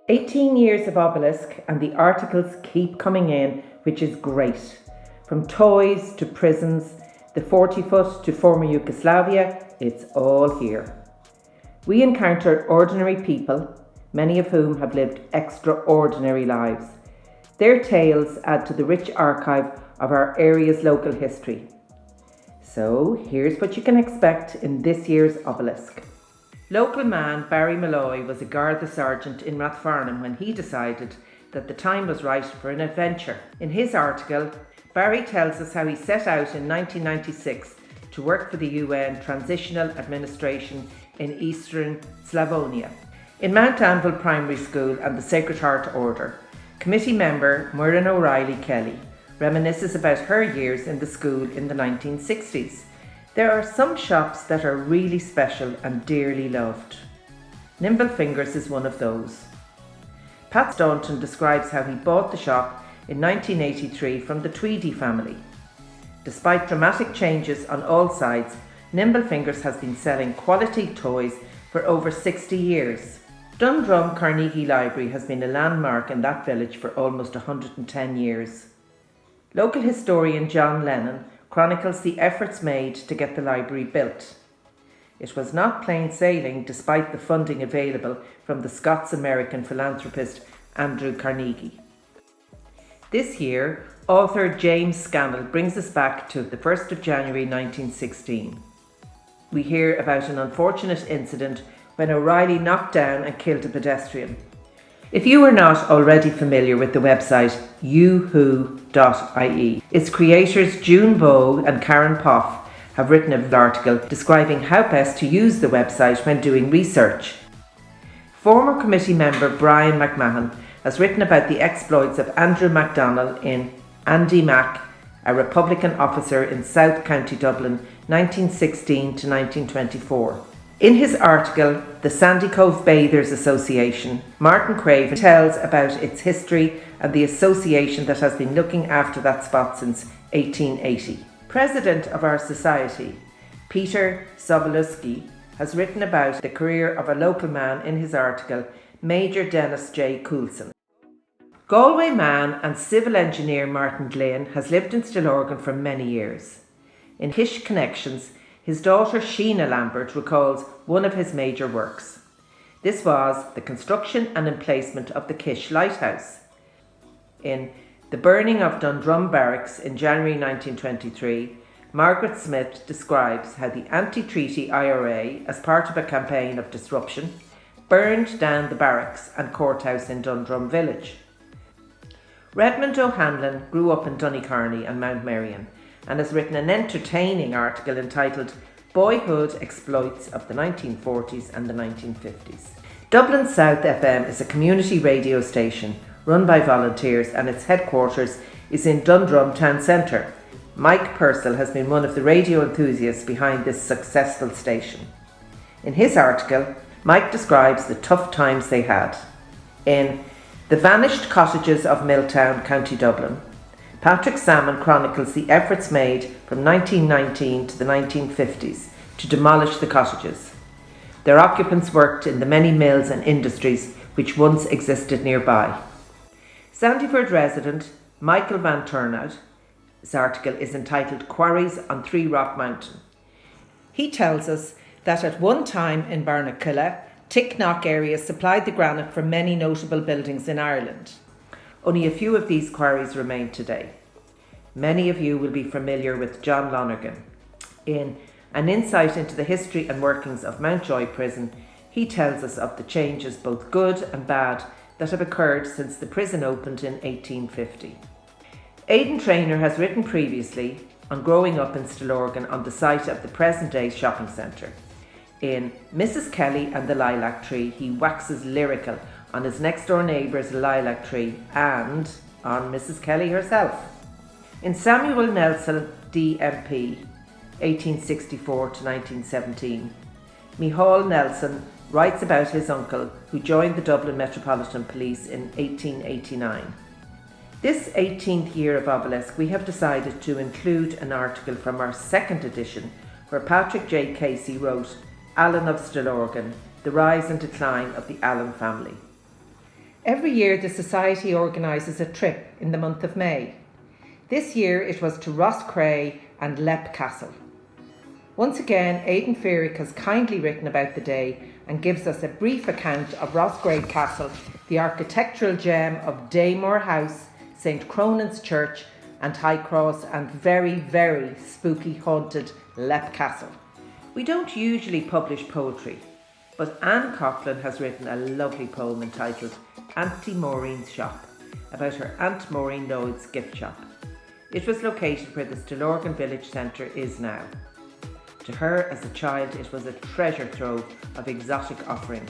18 years of Obelisk, and the articles keep coming in, which is great. From toys to prisons, the 40-foot to former Yugoslavia, it's all here. We encounter ordinary people, many of whom have lived extraordinary lives. Their tales add to the rich archive of our area's local history. So here's what you can expect in this year's Obelisk. Local man Barry Malloy was a Garda sergeant in Rathfarnham when he decided that the time was right for an adventure. In his article, Barry tells us how he set out in 1996 to work for the UN Transitional Administration in Eastern Slavonia. In Mount Anvil Primary School and the Sacred Heart Order, committee member Muireann O'Reilly Kelly reminisces about her years in the school in the 1960s. There are some shops that are really special and dearly loved. Nimble Fingers is one of those. Pat Staunton describes how he bought the shop in 1983 from the Tweedy family. Despite dramatic changes on all sides, Nimble Fingers has been selling quality toys for over 60 years. Dundrum Carnegie Library has been a landmark in that village for almost 110 years. Local historian John Lennon chronicles the efforts made to get the library built. It was not plain sailing despite the funding available from the Scots-American philanthropist Andrew Carnegie. This year, author James Scannell brings us back to the 1st of January 1916. We hear about an unfortunate incident when O'Reilly knocked down and killed a pedestrian. If you are not already familiar with the website youwho.ie, its creators June Bowe and Karen Poff have written an article describing how best to use the website when doing research. Former committee member Brian McMahon has written about the exploits of Andrew MacDonald in Andy Mac, a Republican officer in South County Dublin, 1916 to 1924. In his article, The Sandy Cove Bathers Association, Martin Craven tells about its history and the association that has been looking after that spot since 1880. President of our society, Peter Sobolewski, has written about the career of a local man in his article, Major Dennis J. Coulson. Galway man and civil engineer Martin Glynn has lived in Stillorgan for many years. In Kish Connections, his daughter Sheena Lambert recalls one of his major works. This was the construction and emplacement of the Kish Lighthouse. In The Burning of Dundrum Barracks in January 1923, Margaret Smith describes how the anti-treaty IRA, as part of a campaign of disruption, burned down the barracks and courthouse in Dundrum village. Redmond O'Hanlon grew up in Donnycarney and Mount Merrion and has written an entertaining article entitled Boyhood Exploits of the 1940s and the 1950s. Dublin South FM is a community radio station run by volunteers and its headquarters is in Dundrum Town Centre. Mike Purcell has been one of the radio enthusiasts behind this successful station. In his article, Mike describes the tough times they had. In The Vanished Cottages of Milltown, County Dublin, Patrick Salmon chronicles the efforts made from 1919 to the 1950s to demolish the cottages. Their occupants worked in the many mills and industries which once existed nearby. Sandyford resident Michael Van Turnhout, his article is entitled Quarries on Three Rock Mountain. He tells us that at one time in Barnaculla, Ticknock area supplied the granite for many notable buildings in Ireland. Only a few of these quarries remain today. Many of you will be familiar with John Lonergan. In An Insight into the History and Workings of Mountjoy Prison, he tells us of the changes, both good and bad, that have occurred since the prison opened in 1850. Aidan Traynor has written previously on growing up in Stillorgan on the site of the present-day shopping centre. In Mrs. Kelly and the Lilac Tree, he waxes lyrical on his next-door neighbour's lilac tree and on Mrs. Kelly herself. In Samuel Nelson, DMP, 1864 to 1917, Micheál Nelson writes about his uncle who joined the Dublin Metropolitan Police in 1889. This 18th year of Obelisk, we have decided to include an article from our second edition where Patrick J. Casey wrote Allen of Stillorgan, The Rise and Decline of the Allen Family. Every year the Society organises a trip in the month of May. This year it was to Roscrea and Leap Castle. Once again, Aidan Fearick has kindly written about the day and gives us a brief account of Roscrea Castle, the architectural gem of Daymore House, St Cronan's Church and High Cross, and very, very spooky haunted Leap Castle. We don't usually publish poetry, but Anne Coughlin has written a lovely poem entitled Auntie Maureen's Shop, about her Aunt Maureen Lloyd's gift shop. It was located where the Stillorgan Village Centre is now. To her as a child, it was a treasure trove of exotic offerings.